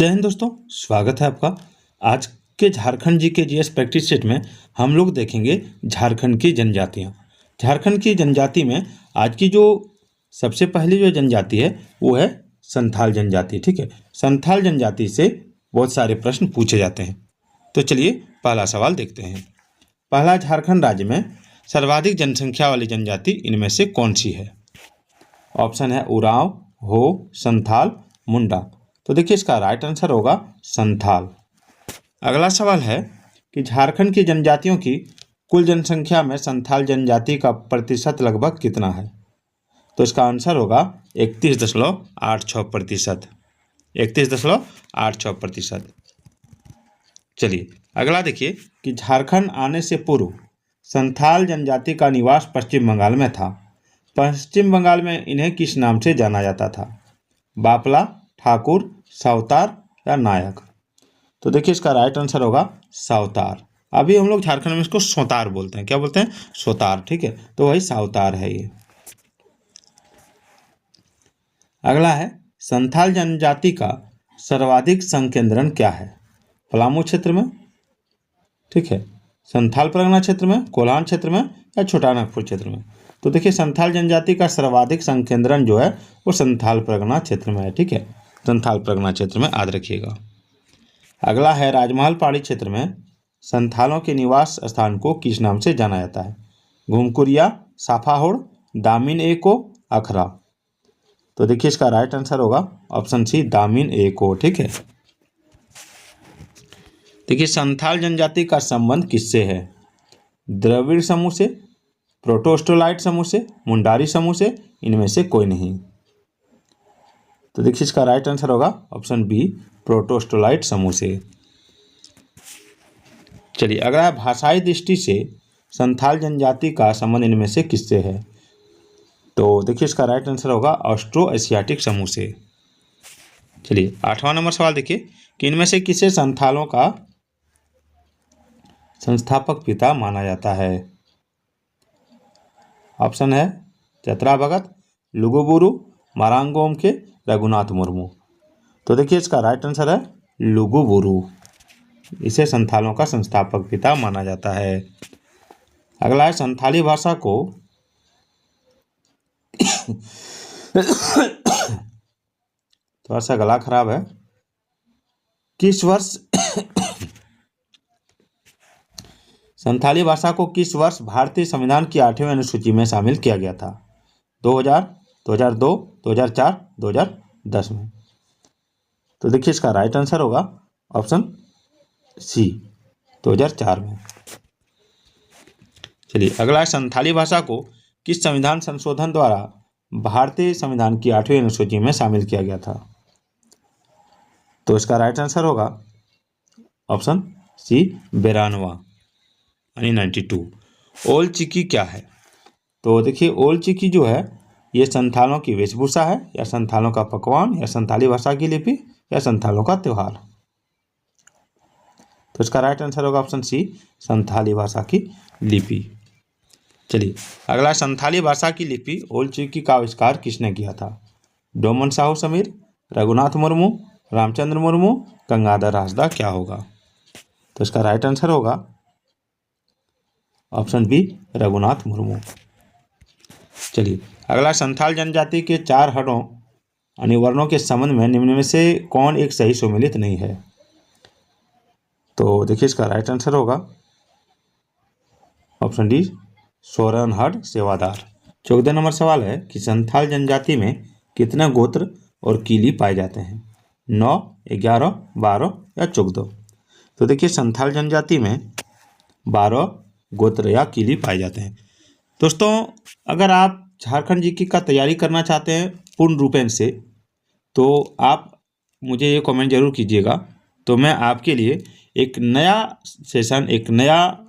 जय हिंद दोस्तों, स्वागत है आपका। आज के झारखंड जी के जीएस प्रैक्टिस सेट में हम लोग देखेंगे झारखंड की जनजातियाँ। झारखंड की जनजाति में आज की जो सबसे पहली जो जनजाति है वो है संथाल जनजाति। ठीक है, संथाल जनजाति से बहुत सारे प्रश्न पूछे जाते हैं। तो चलिए पहला सवाल देखते हैं। पहला, झारखंड राज्य में सर्वाधिक जनसंख्या वाली जनजाति इनमें से कौन सी है? ऑप्शन है उरांव, हो, संथाल, मुंडा। तो देखिए इसका राइट आंसर होगा संथाल। अगला सवाल है कि झारखंड की जनजातियों की कुल जनसंख्या में संथाल जनजाति का प्रतिशत लगभग कितना है? तो इसका आंसर होगा 31.86%। 31.86%। चलिए अगला देखिए कि झारखंड आने से पूर्व संथाल जनजाति का निवास पश्चिम बंगाल में था। पश्चिम बंगाल में इन्हें किस नाम से जाना जाता था? बापला, ठाकुर, सावतार या नायक? तो देखिए इसका राइट आंसर होगा सावतार। अभी हम लोग झारखंड में इसको सोतार बोलते हैं। क्या बोलते हैं? सोतार। ठीक है, तो वही सावतार है ये। अगला है संथाल जनजाति का सर्वाधिक संकेंद्रण क्या है? पलामू क्षेत्र में, ठीक है, संथाल परगना क्षेत्र में, कोल्हान क्षेत्र में या छोटानागपुर क्षेत्र में? तो देखिए संथाल जनजाति का सर्वाधिक संकेंद्रण जो है वो संथाल परगना क्षेत्र में है। ठीक है, संथाल परगना क्षेत्र में याद रखिएगा। अगला है राजमहल पहाड़ी क्षेत्र में संथालों के निवास स्थान को किस नाम से जाना जाता है? घुमकुरिया, साफाहोड़, दामिन एको, अखरा? तो देखिए इसका राइट आंसर होगा ऑप्शन सी, दामिन एको। ठीक है, देखिए संथाल जनजाति का संबंध किससे है? द्रविड़ समूह से, प्रोटोस्टोलाइट समूह से, मुंडारी समूह से, इनमें से कोई नहीं? तो देखिए इसका राइट आंसर होगा ऑप्शन बी, प्रोटोस्टोलाइट समूह से। चलिए अगला है भाषाई दृष्टि से संथाल जनजाति का संबंध इनमें से किससे है? तो देखिए इसका राइट आंसर होगा ऑस्ट्रो एशियाटिक समूह से। चलिए 8वां नंबर सवाल देखिए कि इनमें से किसे संथालों का संस्थापक पिता माना जाता है? ऑप्शन है चतरा भगत, लुगुबुरु, मारांगोम के, रघुनाथ मुर्मू। तो देखिए इसका राइट आंसर है लुगुबुरु। इसे संथालों का संस्थापक पिता माना जाता है। अगला है संथाली भाषा को थोड़ा सा गला खराब है। किस वर्ष संथाली भाषा को किस वर्ष भारतीय संविधान की 8वीं अनुसूची में शामिल किया गया था? 2000, 2002, 2004, 2010 में? तो देखिए इसका राइट आंसर होगा ऑप्शन सी, 2004 में। चलिए अगला है संथाली भाषा को किस संविधान संशोधन द्वारा भारतीय संविधान की 8वीं अनुसूची में शामिल किया गया था? तो इसका राइट आंसर होगा ऑप्शन सी, 92 यानी 92। ओल चिकी क्या है? तो देखिए ओल चिकी जो है ये संथालों की वेशभूषा है, या संथालों का पकवान, या संथाली भाषा की लिपि, या संथालों का त्योहार? तो इसका राइट आंसर होगा ऑप्शन सी, संथाली भाषा की लिपि। चलिए अगला, संथाली भाषा की लिपि ओल चिकी का आविष्कार किसने किया था? डोमन साहू समीर, रघुनाथ मुर्मू, रामचंद्र मुर्मू, गंगाधर हांसदा? क्या होगा? तो इसका राइट आंसर होगा ऑप्शन बी, रघुनाथ मुर्मू। चलिए अगला, संथाल जनजाति के 4 हड़ों यानी वर्णों के संबंध में निम्न में से कौन एक सही सुमेलित नहीं है? तो देखिए इसका राइट आंसर होगा ऑप्शन डी, सोरन, हड, सेवादार। 14 नंबर सवाल है कि संथाल जनजाति में कितने गोत्र और कीली पाए जाते हैं? 9, 11, 12 या 14? तो देखिए संथाल जनजाति में 12 गोत्र या कीली पाए जाते हैं। दोस्तों अगर आप झारखंड जीके का तैयारी करना चाहते हैं पूर्ण रूपेण से, तो आप मुझे ये कमेंट जरूर कीजिएगा। तो मैं आपके लिए एक नया सेशन, एक नया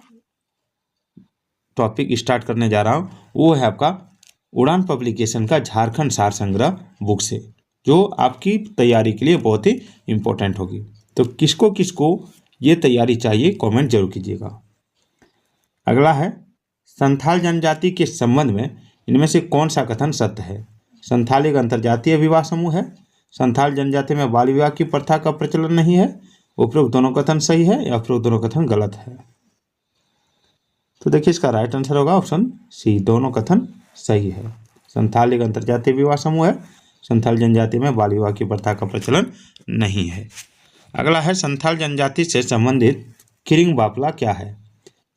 टॉपिक स्टार्ट करने जा रहा हूँ। वो है आपका उड़ान पब्लिकेशन का झारखंड सार संग्रह बुक से, जो आपकी तैयारी के लिए बहुत ही इम्पोर्टेंट होगी। तो किसको किसको ये तैयारी चाहिए कमेंट जरूर कीजिएगा। अगला है संथाल जनजाति के संबंध में इनमें से कौन सा कथन सत्य है? संथाल एक अंतर्जातीय विवाह समूह है, संथाल जनजाति में बाल विवाह की प्रथा का प्रचलन नहीं है। उपरोक्त दोनों कथन सही है या उपरोक्त दोनों कथन गलत है? तो देखिए इसका राइट आंसर होगा ऑप्शन सी, दोनों कथन सही है। संथाल एक अंतरजातीय विवाह समूह है। संथाल जनजाति में बाल विवाह की प्रथा का प्रचलन नहीं है। अगला है संथाल जनजाति से संबंधित किरिंग बापला क्या है?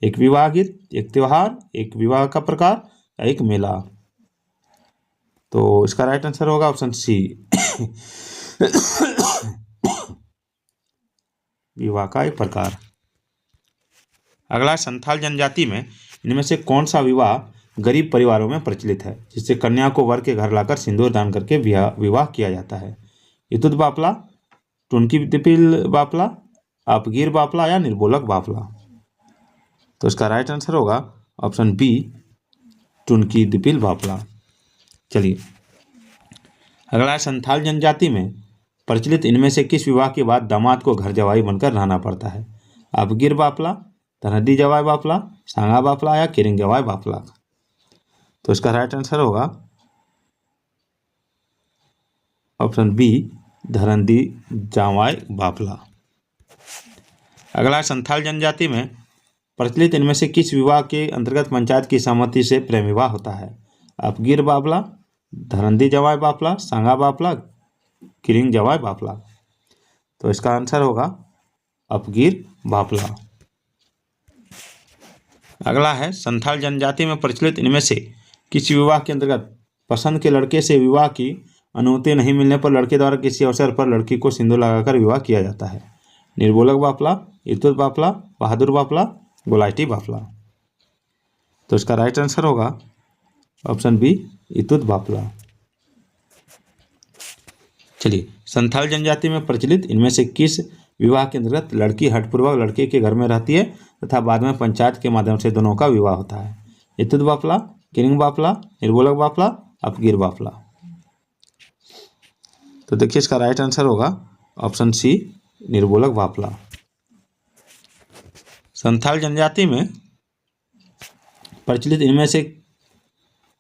एक विवाह गीत, एक त्योहार, एक विवाह का प्रकार या एक मेला? तो इसका राइट आंसर होगा ऑप्शन सी विवाह का एक प्रकार। अगला संथाल जनजाति में इनमें से कौन सा विवाह गरीब परिवारों में प्रचलित है, जिससे कन्या को वर के घर लाकर सिंदूर दान करके विवाह किया जाता है? इतुत बापला, टुनकी दिपिल बापला, अपगीर बापला या निर्बोलक बापला? तो इसका राइट आंसर होगा ऑप्शन बी, टुनकी दिपिल बापला। चलिए अगला है संथाल जनजाति में प्रचलित इनमें से किस विवाह के बाद दामाद को घर जवाई बनकर रहना पड़ता है? अपगीर बापला, धनदी जवाई बापला, सांगा बापला या किरिंग जवाई बापला? तो इसका राइट आंसर होगा ऑप्शन बी, धरंदी जावाई बापला। अगला संथाल जनजाति में प्रचलित इनमें से किस विवाह के अंतर्गत पंचायत की सहमति से प्रेम विवाह होता है? अपगीर बापला, धरंदी जवाई बापला, सांगा बापला, किरिंग जवाई बापला? तो इसका आंसर होगा अपगीर बापला। अगला है संथाल जनजाति में प्रचलित इनमें से किस विवाह के अंतर्गत पसंद के लड़के से विवाह की अनुमति नहीं मिलने पर लड़के द्वारा किसी अवसर पर लड़की को सिंदूर लगाकर विवाह किया जाता है? निर्बोलक बापला, इतुत बापला, बहादुर बापला, गोलाइटी बापला? तो इसका राइट आंसर होगा ऑप्शन बी, इतुत बापला। चलिए संथाल जनजाति में प्रचलित इनमें से किस विवाह के अंतर्गत लड़की हठपूर्वक लड़के के घर में रहती है तथा बाद में पंचायत के माध्यम से दोनों का विवाह होता है? इतुत बापला, किरिंग बापला, निर्बोलक बापला, अपगीर बापला? तो देखिए इसका राइट आंसर होगा ऑप्शन सी, निर्बोलक बापला। संथाल जनजाति में प्रचलित इनमें से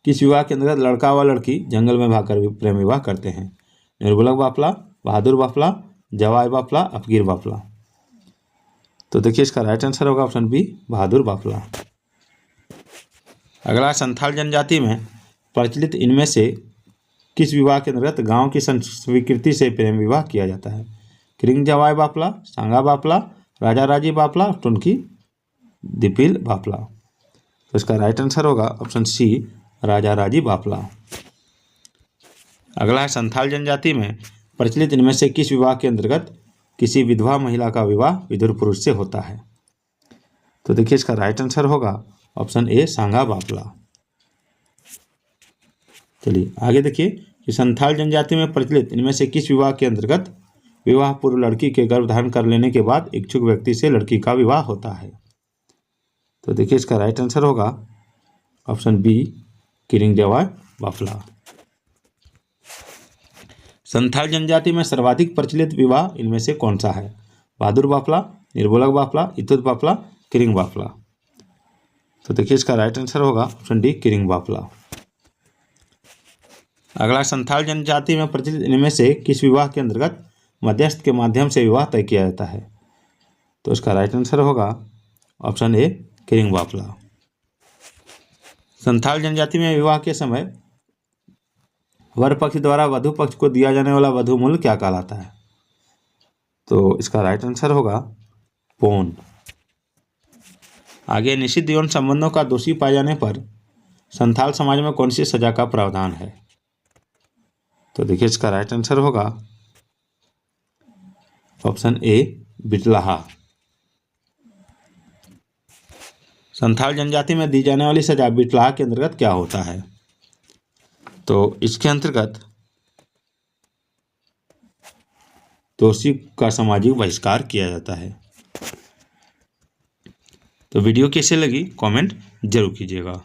किस विवाह के अंतर्गत लड़का व लड़की जंगल में भागकर प्रेम विवाह करते हैं? निर्बोलक बापला, बहादुर बापला, जवाई बापला, अपगीर बापला? तो देखिए इसका राइट आंसर होगा ऑप्शन बी, बहादुर बापला। अगला संथाल जनजाति में प्रचलित इनमें से किस विवाह के अंतर्गत गांव की स्वीकृति से प्रेम विवाह किया जाता है? किरिंग जवाई बापला, सांगा बापला, राजा राजी बापला, टुनकी दिपिल बापला? तो इसका राइट आंसर होगा ऑप्शन सी, राजा राजी बापला। अगला है संथाल जनजाति में प्रचलित इनमें से किस विवाह के अंतर्गत किसी विधवा महिला का विवाह विधुर पुरुष से होता है? तो देखिए इसका राइट आंसर होगा ऑप्शन ए, सांगा बापला। चलिए आगे देखिए कि संथाल जनजाति में प्रचलित इनमें से किस विवाह के अंतर्गत विवाह पूर्व लड़की के गर्भ धारण कर लेने के बाद इच्छुक व्यक्ति से लड़की का विवाह होता है? तो देखिए इसका राइट आंसर होगा ऑप्शन बी, किरिंग जवाई बापला। संथाल जनजाति में सर्वाधिक प्रचलित विवाह इनमें से कौन सा है? बहादुर बापला, निर्बोलक बापला, इतुत बापला, किरिंग बापला? तो देखिए इसका राइट आंसर होगा ऑप्शन डी, किरिंग बापला। अगला संथाल जनजाति में प्रचलित इनमें से किस विवाह के अंतर्गत मध्यस्थ के माध्यम से विवाह तय किया जाता है? तो इसका राइट आंसर होगा ऑप्शन ए, किरिंग बापला। संथाल जनजाति में विवाह के समय वर पक्ष द्वारा वधु पक्ष को दिया जाने वाला वधु मूल्य क्या कहलाता है? तो इसका राइट आंसर होगा पौन। आगे निषिद्ध यौन संबंधों का दोषी पाए जाने पर संथाल समाज में कौन सी सजा का प्रावधान है? तो देखिए इसका राइट आंसर होगा ऑप्शन ए, बिटलाहा। संथाल जनजाति में दी जाने वाली सजा बिटलाहा के अंतर्गत क्या होता है? तो इसके अंतर्गत दोषी का सामाजिक बहिष्कार किया जाता है। तो वीडियो कैसे लगी कमेंट जरूर कीजिएगा।